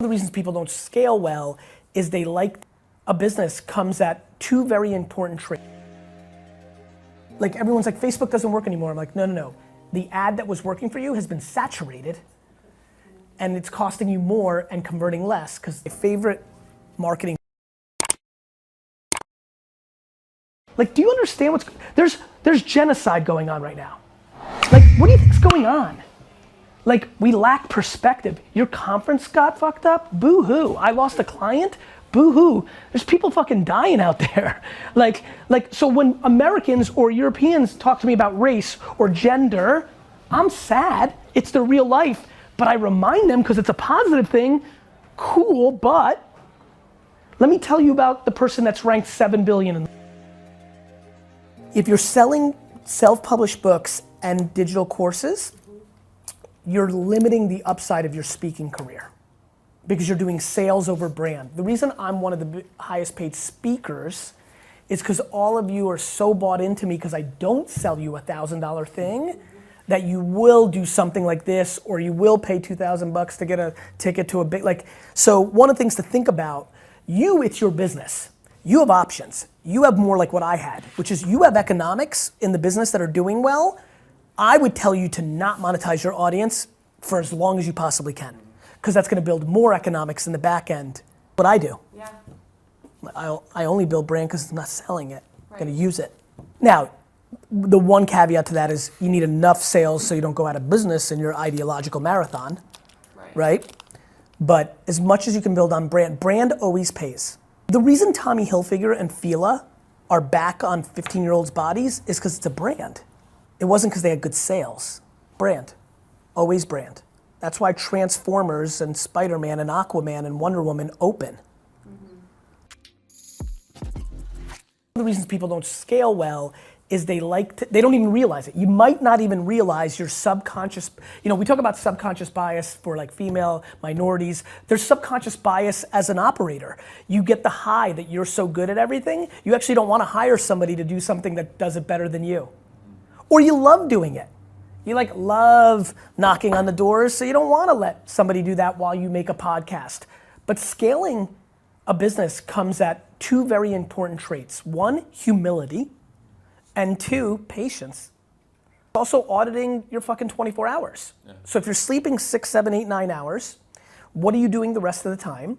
The reasons people don't scale well is they like a business comes at two very important traits. Like everyone's like, Facebook doesn't work anymore. I'm like, no. The ad that was working for you has been saturated and it's costing you more and converting less, because my favorite marketing. Like, do you understand what's, there's genocide going on right now. Like, what do you think's going on? Like, we lack perspective. Your conference got fucked up? Boo-hoo. I lost a client? Boo-hoo. There's people fucking dying out there. Like, so when Americans or Europeans talk to me about race or gender, I'm sad. It's their real life. But I remind them, because it's a positive thing, cool, but let me tell you about the person that's ranked 7 billion. If you're selling self-published books and digital courses, you're limiting the upside of your speaking career because you're doing sales over brand. The reason I'm one of the highest paid speakers is because all of you are so bought into me because I don't sell you $1,000 thing that you will do something like this, or you will pay $2,000 to get a ticket to a big, like, so one of the things to think about, it's your business. You have options. You have more like what I had, which is you have economics in the business that are doing well. I would tell you to not monetize your audience for as long as you possibly can, because that's gonna build more economics in the back end. What I do. Yeah. I only build brand because I'm not selling it. Right. I'm gonna use it. Now, the one caveat to that is you need enough sales so you don't go out of business in your ideological marathon, right? But as much as you can build on brand always pays. The reason Tommy Hilfiger and Fila are back on 15-year-olds' bodies is because it's a brand. It wasn't because they had good sales. Brand, always brand. That's why Transformers and Spider-Man and Aquaman and Wonder Woman open. The reasons people don't scale well is they don't even realize it. You might not even realize your subconscious, we talk about subconscious bias for like female minorities. There's subconscious bias as an operator. You get the high that you're so good at everything, you actually don't want to hire somebody to do something that does it better than you. Or you love doing it. You love knocking on the doors, so you don't want to let somebody do that while you make a podcast. But scaling a business comes at two very important traits. One, humility, and two, patience. Also auditing your fucking 24 hours. Yeah. So if you're sleeping 6, 7, 8, 9 hours, what are you doing the rest of the time?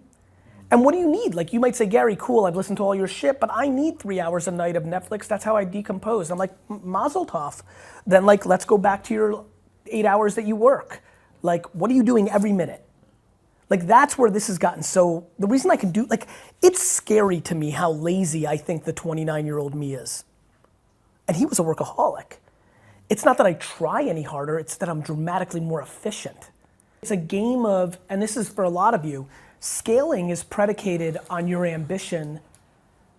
And what do you need? Like, you might say, Gary, cool, I've listened to all your shit, but I need 3 hours a night of Netflix. That's how I decompose. I'm like, mazel tov. Then let's go back to your 8 hours that you work. Like, what are you doing every minute? Like, that's where this has gotten so, the reason I can do, it's scary to me how lazy I think the 29-year-old me is. And he was a workaholic. It's not that I try any harder, it's that I'm dramatically more efficient. It's a game of, and this is for a lot of you, scaling is predicated on your ambition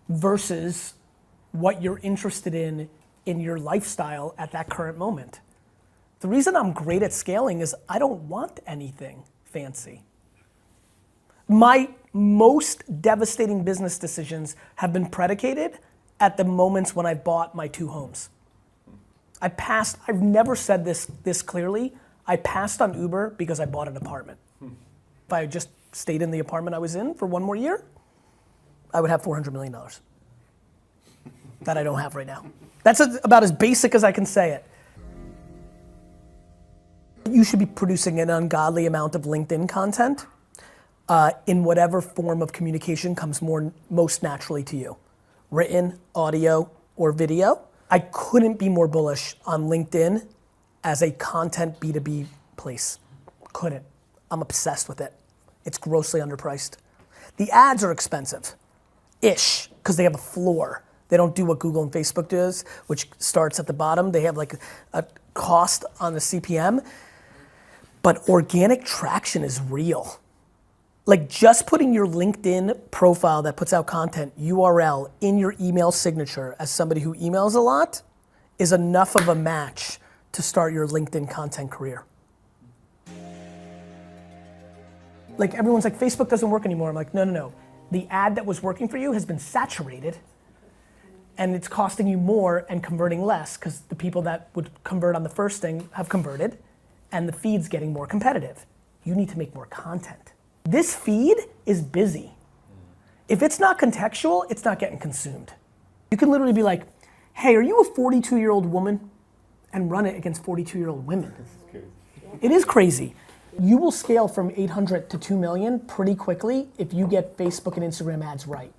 versus what you're interested in your lifestyle at that current moment. The reason I'm great at scaling is I don't want anything fancy. My most devastating business decisions have been predicated at the moments when I bought my 2 homes. I've never said this clearly, I passed on Uber because I bought an apartment. If I just stayed in the apartment I was in for 1 more year, I would have $400 million that I don't have right now. That's about as basic as I can say it. You should be producing an ungodly amount of LinkedIn content in whatever form of communication comes most naturally to you. Written, audio, or video. I couldn't be more bullish on LinkedIn as a content B2B place. Couldn't. I'm obsessed with it. It's grossly underpriced. The ads are expensive-ish, because they have a floor. They don't do what Google and Facebook does, which starts at the bottom. They have a cost on the CPM. But organic traction is real. Just putting your LinkedIn profile that puts out content, URL, in your email signature as somebody who emails a lot is enough of a match to start your LinkedIn content career. Everyone's like, Facebook doesn't work anymore. I'm like, no. The ad that was working for you has been saturated and it's costing you more and converting less because the people that would convert on the first thing have converted and the feed's getting more competitive. You need to make more content. This feed is busy. If it's not contextual, it's not getting consumed. You can literally be like, hey, are you a 42-year-old woman? And run it against 42-year-old women. It is crazy. You will scale from 800 to 2 million pretty quickly if you get Facebook and Instagram ads right.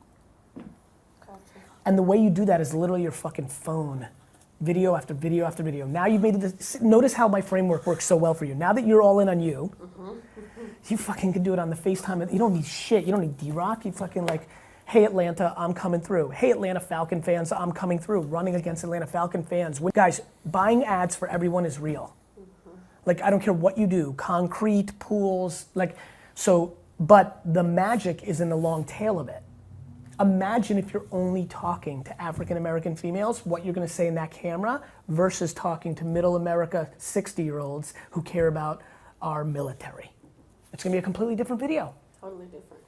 And the way you do that is literally your fucking phone. Video after video after video. Now you've made it, notice how my framework works so well for you. Now that you're all in on you, you fucking can do it on the FaceTime. You don't need shit, you don't need D-Rock. You fucking like, hey Atlanta, I'm coming through. Hey Atlanta Falcon fans, I'm coming through. Running against Atlanta Falcon fans. Guys, buying ads for everyone is real. Like, I don't care what you do, concrete, pools, like, so, but the magic is in the long tail of it. Imagine if you're only talking to African American females, what you're gonna say in that camera versus talking to middle America 60-year-olds who care about our military. It's gonna be a completely different video. Totally different.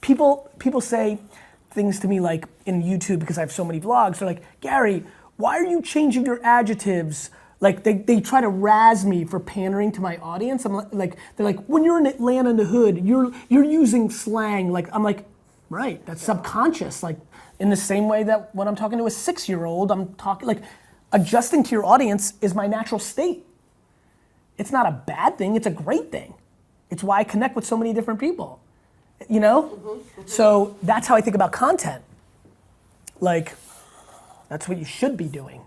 People say things to me like in YouTube because I have so many vlogs, they're like, Gary, why are you changing your adjectives? Like they try to razz me for pandering to my audience. I'm like, they're like, when you're in Atlanta in the hood, you're using slang. Like, I'm like, right, that's subconscious. Like in the same way that when I'm talking to a 6-year-old, I'm talking, like adjusting to your audience is my natural state. It's not a bad thing, it's a great thing. It's why I connect with so many different people, you know? So that's how I think about content. Like, that's what you should be doing.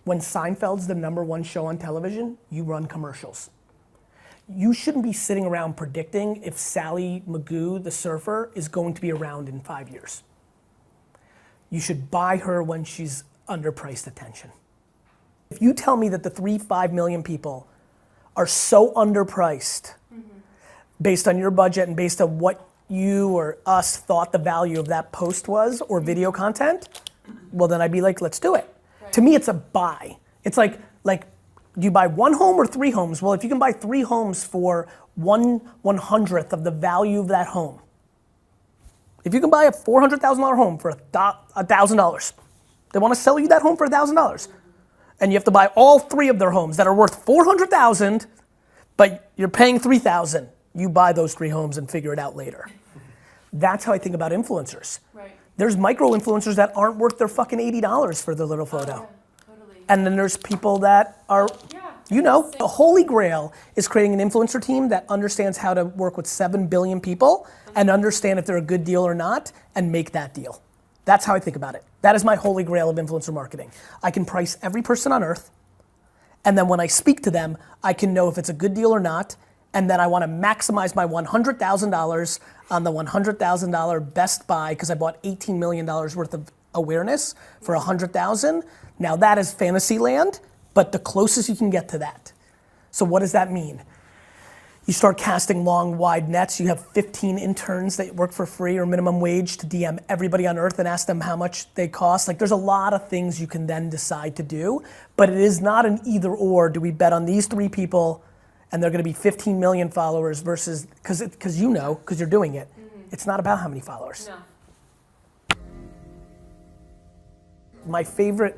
When Seinfeld's the #1 show on television, you run commercials. You shouldn't be sitting around predicting if Sally Magoo, the surfer, is going to be around in 5 years. You should buy her when she's underpriced attention. If you tell me that the 3-5 million people are so underpriced based on your budget and based on what you or us thought the value of that post was or video content, well then I'd be like, let's do it. Right. To me, it's a buy. It's like, do you buy 1 home or 3 homes? Well, if you can buy 3 homes for 1/100th of the value of that home, if you can buy a $400,000 home for $1,000, they want to sell you that home for $1,000, and you have to buy all 3 of their homes that are worth $400,000, but you're paying $3,000. You buy those 3 homes and figure it out later. That's how I think about influencers. Right. There's micro influencers that aren't worth their fucking $80 for their little photo. Oh, yeah, totally. And then there's people that are, you know, the holy grail is creating an influencer team that understands how to work with 7 billion people and understand if they're a good deal or not and make that deal. That's how I think about it. That is my holy grail of influencer marketing. I can price every person on earth, and then when I speak to them, I can know if it's a good deal or not, and then I want to maximize my $100,000 on the $100,000 best buy because I bought $18 million worth of awareness for $100,000. Now that is fantasy land, but the closest you can get to that. So what does that mean? You start casting long, wide nets. You have 15 interns that work for free or minimum wage to DM everybody on earth and ask them how much they cost. Like there's a lot of things you can then decide to do, but it is not an either or. Do we bet on these 3 people and they're gonna be 15 million followers versus, because you know, because you're doing it. It's not about how many followers. No. My favorite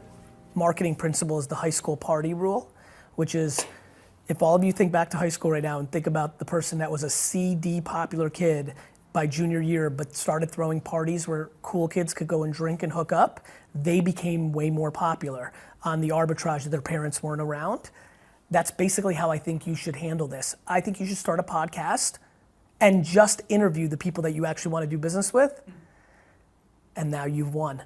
marketing principle is the high school party rule, which is, if all of you think back to high school right now and think about the person that was a C/D popular kid by junior year but started throwing parties where cool kids could go and drink and hook up, they became way more popular on the arbitrage that their parents weren't around. That's basically how I think you should handle this. I think you should start a podcast and just interview the people that you actually want to do business with, and now you've won.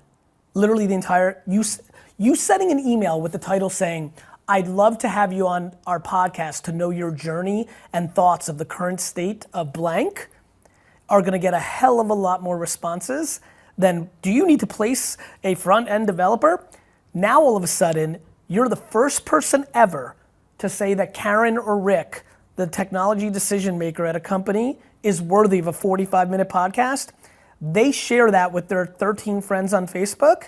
Literally the entire, you sending an email with the title saying, I'd love to have you on our podcast to know your journey and thoughts of the current state of blank, are gonna get a hell of a lot more responses than, do you need to place a front-end developer? Now all of a sudden, you're the first person ever to say that Karen or Rick, the technology decision maker at a company, is worthy of a 45-minute podcast. They share that with their 13 friends on Facebook.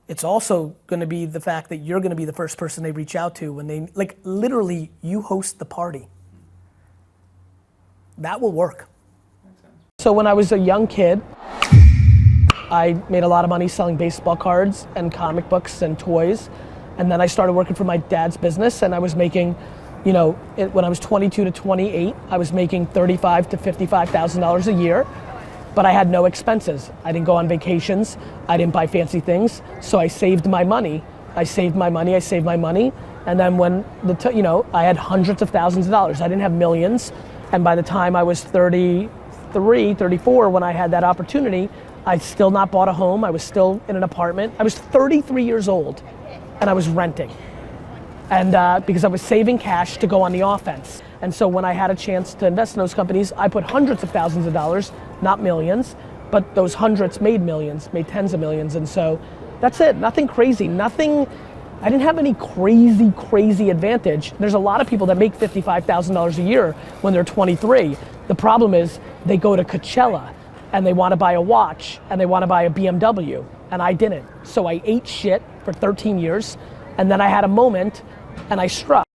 It's also gonna be the fact that you're gonna be the first person they reach out to when they, like literally, you host the party. That will work. So when I was a young kid, I made a lot of money selling baseball cards and comic books and toys. And then I started working for my dad's business and I was making You know, when I was 22 to 28, I was making $35,000 to $55,000 a year, but I had no expenses. I didn't go on vacations. I didn't buy fancy things. So I saved my money. I saved my money. And then when you know, I had hundreds of thousands of dollars. I didn't have millions. And by the time I was 33, 34, when I had that opportunity, I still not bought a home. I was still in an apartment. I was 33 years old and I was renting. And because I was saving cash to go on the offense. And so when I had a chance to invest in those companies, I put hundreds of thousands of dollars, not millions, but those hundreds made millions, made tens of millions. And so that's it, nothing crazy, nothing, I didn't have any crazy advantage. There's a lot of people that make $55,000 a year when they're 23. The problem is they go to Coachella and they want to buy a watch and they want to buy a BMW, and I didn't. So I ate shit for 13 years, and then I had a moment and I struck.